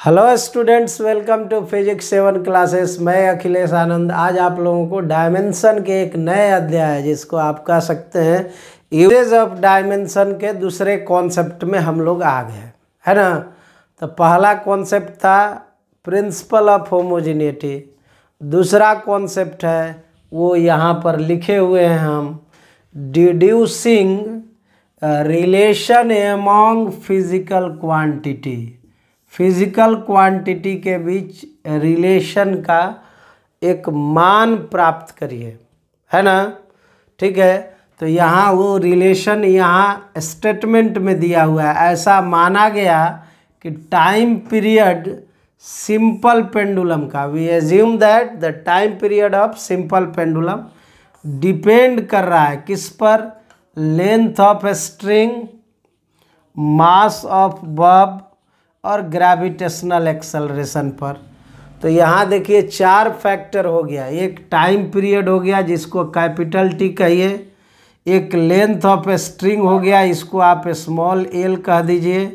Hello students, welcome to physics 7 classes. मैं अखिलेश आनंद आज आप लोगों को डायमेंशन के एक नए अध्याय जिसको आप कह सकते हैं यूजेज ऑफ डायमेंशन के दूसरे कॉन्सेप्ट में हम लोग आ गए, है ना। तो पहला कॉन्सेप्ट था प्रिंसिपल ऑफ होमोजेनिटी, दूसरा कॉन्सेप्ट है वो यहाँ पर लिखे हुए हैं हम, deducing relation among physical quantity. Physical quantity के बीच रिलेशन का एक मान प्राप्त करिए, है ना। ठीक है, तो यहाँ वो रिलेशन यहाँ स्टेटमेंट में दिया हुआ है। ऐसा माना गया कि टाइम पीरियड सिंपल पेंडुलम का, we assume that the time period of simple pendulum depend कर रहा है किस पर, length of string, mass of bob और ग्रेविटेशनल एक्सेलरेशन पर। तो यहाँ देखिए चार फैक्टर हो गया। एक टाइम पीरियड हो गया जिसको कैपिटल टी कहिए, एक लेंथ ऑफ स्ट्रिंग हो गया, इसको आप स्मॉल एल कह दीजिए,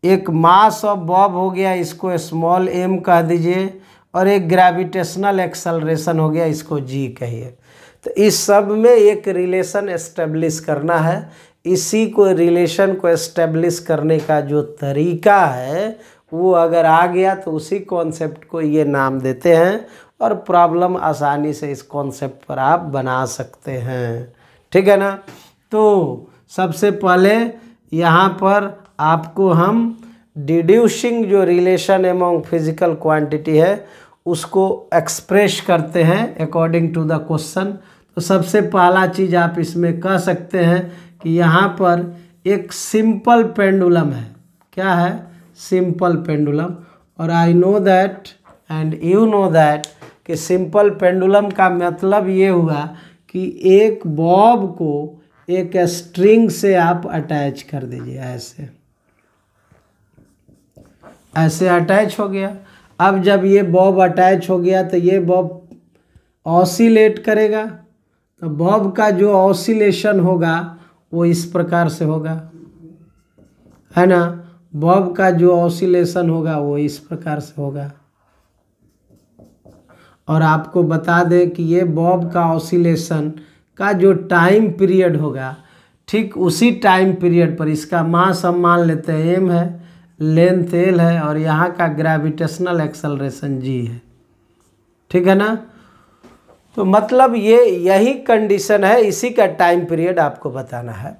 एक मास ऑफ बॉब हो गया, इसको स्मॉल एम कह दीजिए, और एक ग्रेविटेशनल एक्सेलरेशन हो गया, इसको जी कहिए। तो इस सब में एक रिलेशन एस्टेब्लिश करना है। इसी को रिलेशन को एस्टेब्लिश करने का जो तरीका है वो अगर आ गया तो उसी कॉन्सेप्ट को ये नाम देते हैं और प्रॉब्लम आसानी से इस कॉन्सेप्ट पर आप बना सकते हैं। ठीक है ना। तो सबसे पहले यहाँ पर आपको हम डिड्यूसिंग जो रिलेशन एमॉन्ग फिजिकल क्वांटिटी है उसको एक्सप्रेस करते हैं अकॉर्डिंग टू द क्वेश्चन। तो सबसे पहला चीज़ आप इसमें कह सकते हैं कि यहाँ पर एक सिंपल पेंडुलम है। क्या है? Simple pendulum. और I know that and you know that कि सिंपल पेंडुलम का मतलब ये हुआ कि एक बॉब को एक स्ट्रिंग से आप अटैच कर दीजिए, ऐसे अटैच हो गया। अब जब ये बॉब अटैच हो गया तो ये बॉब ऑसिलेट करेगा। तो बॉब का जो ऑसिलेशन होगा वो इस प्रकार से होगा, है ना। बॉब का जो ऑसिलेशन होगा वो इस प्रकार से होगा। और आपको बता दें कि ये बॉब का ऑसिलेशन का जो टाइम पीरियड होगा, ठीक उसी टाइम पीरियड पर इसका मास हम मान लेते हैं एम है, लेंथ एल है, और यहाँ का ग्रेविटेशनल एक्सेलरेशन जी है। ठीक है ना। तो मतलब ये यही कंडीशन है, इसी का टाइम पीरियड आपको बताना है।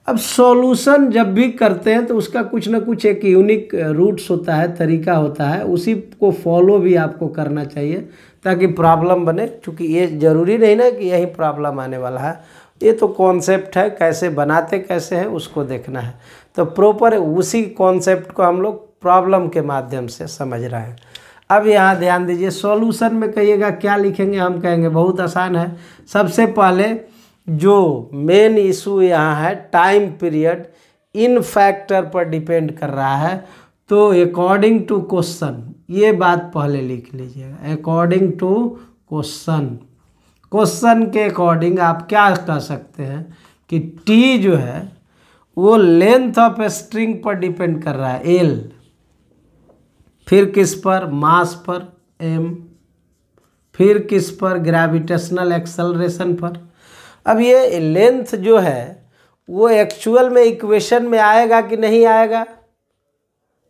अब सॉल्यूशन जब भी करते हैं तो उसका कुछ ना कुछ एक यूनिक रूट्स होता है, तरीका होता है, उसी को फॉलो भी आपको करना चाहिए ताकि प्रॉब्लम बने। क्योंकि ये ज़रूरी नहीं ना कि यही प्रॉब्लम आने वाला है, ये तो कॉन्सेप्ट है, कैसे बनाते कैसे हैं उसको देखना है। तो प्रॉपर उसी कॉन्सेप्ट को हम लोग प्रॉब्लम के माध्यम से समझ रहे हैं। अब यहाँ ध्यान दीजिए, सॉल्यूशन में कहिएगा क्या लिखेंगे, हम कहेंगे बहुत आसान है। सबसे पहले जो मेन इशू यहाँ है टाइम पीरियड इन फैक्टर पर डिपेंड कर रहा है। तो अकॉर्डिंग टू क्वेश्चन ये बात पहले लिख लीजिएगा, अकॉर्डिंग टू क्वेश्चन। क्वेश्चन के अकॉर्डिंग आप क्या कह सकते हैं कि टी जो है वो लेंथ ऑफ स्ट्रिंग पर डिपेंड कर रहा है, एल, फिर किस पर, मास पर, एम, फिर किस पर, ग्रेविटेशनल एक्सेलरेशन पर। अब ये लेंथ जो है वो एक्चुअल में इक्वेशन में आएगा कि नहीं आएगा,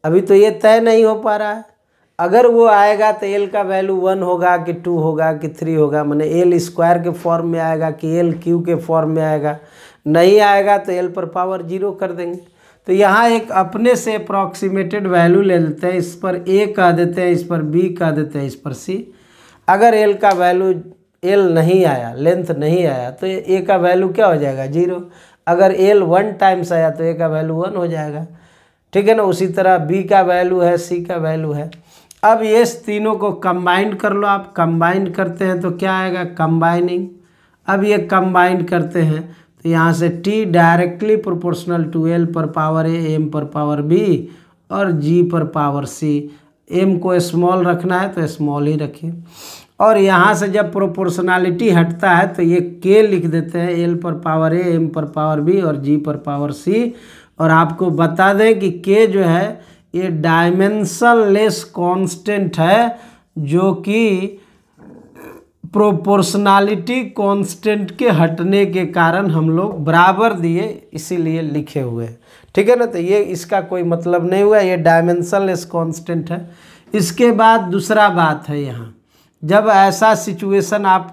अभी तो ये तय नहीं हो पा रहा है। अगर वो आएगा तो एल का वैल्यू 1 होगा कि 2 होगा कि 3 होगा, माने एल स्क्वायर के फॉर्म में आएगा कि एल क्यू के फॉर्म में आएगा। नहीं आएगा तो एल पर पावर 0 कर देंगे। तो यहाँ एक अपने से अप्रॉक्सीमेटेड वैल्यू ले लेते हैं, इस पर ए कह देते हैं, इस पर बी कह देते हैं, इस पर सी। अगर एल का वैल्यू एल नहीं आया, लेंथ नहीं आया, तो ए का वैल्यू क्या हो जाएगा, 0। अगर एल 1 टाइम्स आया तो ए का वैल्यू 1 हो जाएगा। ठीक है ना। उसी तरह बी का वैल्यू है, सी का वैल्यू है। अब ये तीनों को कंबाइन कर लो आप। कंबाइन करते हैं तो क्या आएगा, कंबाइनिंग। अब ये कंबाइन करते हैं तो यहाँ से T directly proportional to L पर पावर ए, एम पर पावर बी और जी पर पावर सी। एम को स्मॉल रखना है तो स्मॉल ही रखिए। और यहाँ से जब प्रोपोर्शनलिटी हटता है तो ये के लिख देते हैं, एल पर पावर ए, एम पर पावर बी और जी पर पावर सी। और आपको बता दें कि के जो है ये डायमेंशन लेस कांस्टेंट है, जो कि प्रोपोर्शनैलिटी कांस्टेंट के हटने के कारण हम लोग बराबर दिए, इसीलिए लिखे हुए हैं। ठीक है ना, तो ये इसका कोई मतलब नहीं हुआ, ये डायमेंशन लेस कांस्टेंट है। इसके बाद दूसरा बात है, यहाँ जब ऐसा सिचुएशन आप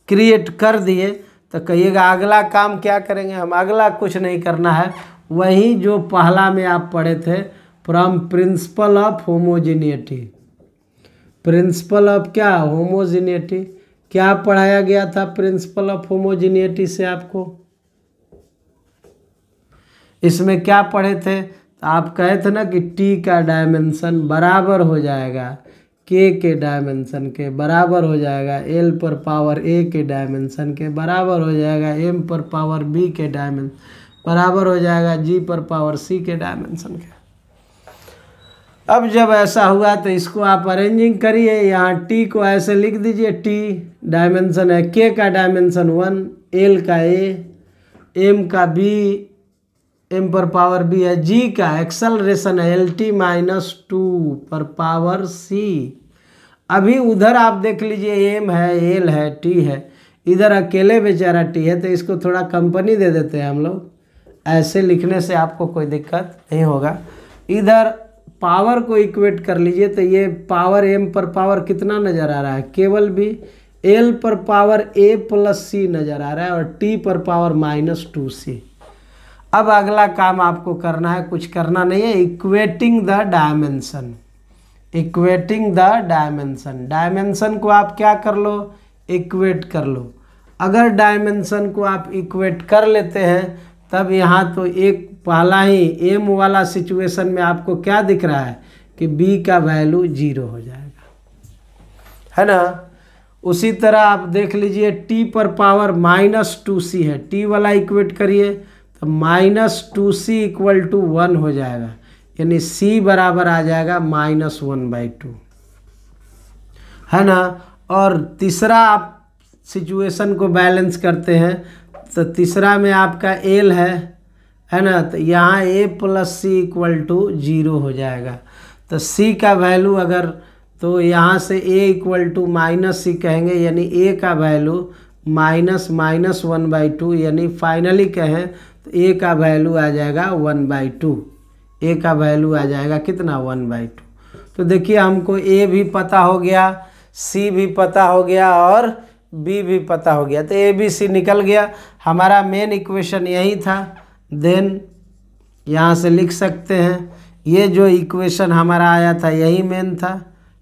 क्रिएट कर दिए तो कहिएगा अगला काम क्या करेंगे हम। अगला कुछ नहीं करना है, वही जो पहला में आप पढ़े थे, from principal of homogeneity. Principle of क्या, होमोजेनिटी। क्या पढ़ाया गया था प्रिंसिपल ऑफ होमोजेनिटी से आपको? इसमें क्या पढ़े थे? तो आप कहे थे ना कि टी का डायमेंशन बराबर हो जाएगा के डायमेंशन के, बराबर हो जाएगा एल पर पावर ए के डायमेंशन के, बराबर हो जाएगा एम पर पावर बी के डायमेंशन, बराबर हो जाएगा जी पर पावर सी के डायमेंशन के। अब जब ऐसा हुआ तो इसको आप अरेंजिंग करिए। यहाँ टी को ऐसे लिख दीजिए, टी डायमेंशन है, के का डायमेंशन 1, एल का ए, एम का बी, एम पर पावर बी है, जी का एक्सेलरेशन है एल टी -2 पर पावर सी। अभी उधर आप देख लीजिए एम है, एल है, टी है, इधर अकेले बेचारा टी है, तो इसको थोड़ा कंपनी दे देते हैं हम लोग। ऐसे लिखने से आपको कोई दिक्कत नहीं होगा। इधर पावर को इक्वेट कर लीजिए, तो ये पावर एम पर पावर कितना नज़र आ रहा है, केवल भी। एल पर पावर ए प्लस सी नज़र आ रहा है, और टी पर पावर -2c। अब अगला काम आपको करना है, कुछ करना नहीं है, equating the dimension. Equating the dimension, dimension को आप क्या कर लो, इक्वेट कर लो। अगर डायमेंशन को आप इक्वेट कर लेते हैं, तब यहाँ तो एक पहला ही एम वाला सिचुएशन में आपको क्या दिख रहा है कि बी का वैल्यू 0 हो जाएगा, है ना। उसी तरह आप देख लीजिए टी पर पावर -2c है, टी वाला इक्वेट करिए तो -2c = 1 हो जाएगा, यानी c बराबर आ जाएगा -1/2, है ना। और तीसरा आप सिचुएशन को बैलेंस करते हैं, तो तीसरा में आपका एल है ना, तो यहाँ a + c = 0 हो जाएगा। तो c का वैल्यू अगर, तो यहाँ से a = -c कहेंगे, यानी a का वैल्यू -1/2, यानी फाइनली कहें तो a का वैल्यू आ जाएगा 1/2। a का वैल्यू आ जाएगा कितना, 1/2। तो देखिए हमको a भी पता हो गया, c भी पता हो गया, और b भी पता हो गया, तो a b c निकल गया। हमारा मेन इक्वेशन यही था। देन यहाँ से लिख सकते हैं, ये जो इक्वेशन हमारा आया था यही मेन था,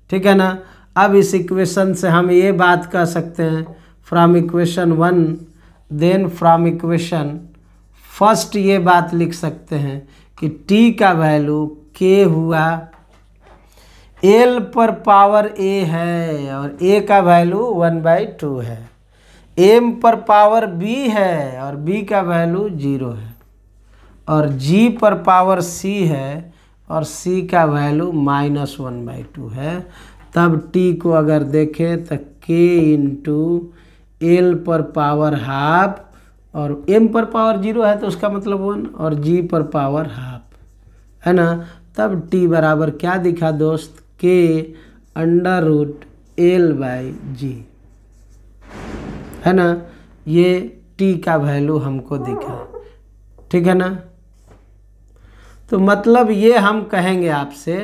ठीक है ना। अब इस इक्वेशन से हम ये बात कह सकते हैं, from equation 1, then from equation first ये बात लिख सकते हैं कि t का वैल्यू k हुआ, l पर पावर a है, और a का वैल्यू 1/2 है, m पर पावर b है, और b का वैल्यू 0 है, और g पर पावर c है, और c का वैल्यू -1/2 है। तब t को अगर देखें तो k × l पर पावर ½ और m पर पावर 0 है तो उसका मतलब 1, और g पर पावर ½ है ना। तब t बराबर क्या दिखा दोस्त, k √l/g, है ना। ये t का वैल्यू हमको दिखा, ठीक है ना। तो मतलब ये हम कहेंगे आपसे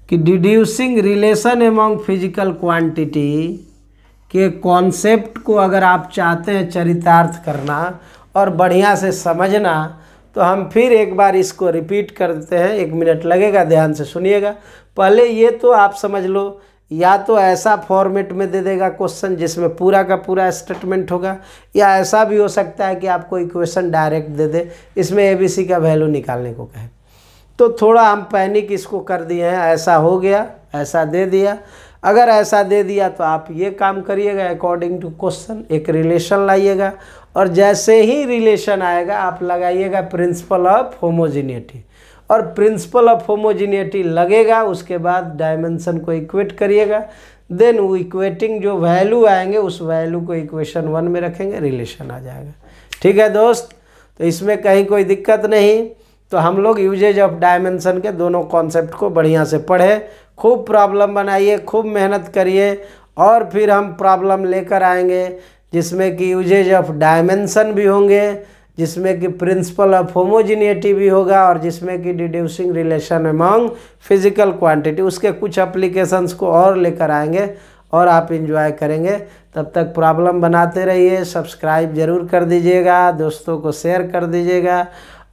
कि डिड्यूसिंग रिलेशन एमंग फिजिकल क्वांटिटी के कॉन्सेप्ट को अगर आप चाहते हैं चरितार्थ करना और बढ़िया से समझना, तो हम फिर एक बार इसको रिपीट कर देते हैं, 1 मिनट लगेगा, ध्यान से सुनिएगा। पहले ये तो आप समझ लो, या तो ऐसा फॉर्मेट में दे देगा क्वेश्चन जिसमें पूरा का पूरा स्टेटमेंट होगा, या ऐसा भी हो सकता है कि आपको इक्वेशन डायरेक्ट दे दे, इसमें ABC का वैल्यू निकालने को कहे। तो थोड़ा हम पैनिक इसको कर दिए हैं, ऐसा हो गया, ऐसा दे दिया। अगर ऐसा दे दिया तो आप ये काम करिएगा, अकॉर्डिंग टू क्वेश्चन एक रिलेशन लाइएगा, और जैसे ही रिलेशन आएगा आप लगाइएगा प्रिंसिपल ऑफ होमोजेनिटी, और प्रिंसिपल ऑफ होमोजेनिटी लगेगा, उसके बाद डायमेंशन को इक्वेट करिएगा। देन वो इक्वेटिंग जो वैल्यू आएंगे उस वैल्यू को इक्वेशन 1 में रखेंगे, रिलेशन आ जाएगा। ठीक है दोस्त, तो इसमें कहीं कोई दिक्कत नहीं। तो हम लोग यूजेज ऑफ डायमेंशन के दोनों कॉन्सेप्ट को बढ़िया से पढ़े, खूब प्रॉब्लम बनाइए, खूब मेहनत करिए, और फिर हम प्रॉब्लम लेकर आएंगे जिसमें कि यूजेज ऑफ डायमेंशन भी होंगे, जिसमें कि प्रिंसिपल ऑफ होमोजीनियटी भी होगा, और जिसमें कि डिड्यूसिंग रिलेशन अमॉन्ग फिजिकल क्वांटिटी, उसके कुछ एप्लीकेशंस को और लेकर आएंगे और आप इंजॉय करेंगे। तब तक प्रॉब्लम बनाते रहिए, सब्सक्राइब ज़रूर कर दीजिएगा, दोस्तों को शेयर कर दीजिएगा,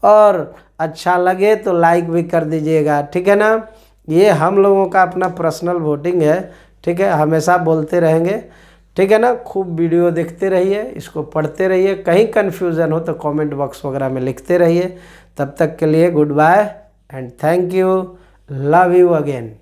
और अच्छा लगे तो लाइक भी कर दीजिएगा, ठीक है ना। ये हम लोगों का अपना पर्सनल वोटिंग है, ठीक है, हमेशा बोलते रहेंगे, ठीक है ना। खूब वीडियो देखते रहिए, इसको पढ़ते रहिए, कहीं कन्फ्यूज़न हो तो कमेंट बॉक्स वगैरह में लिखते रहिए। तब तक के लिए goodbye and thank you, love you again.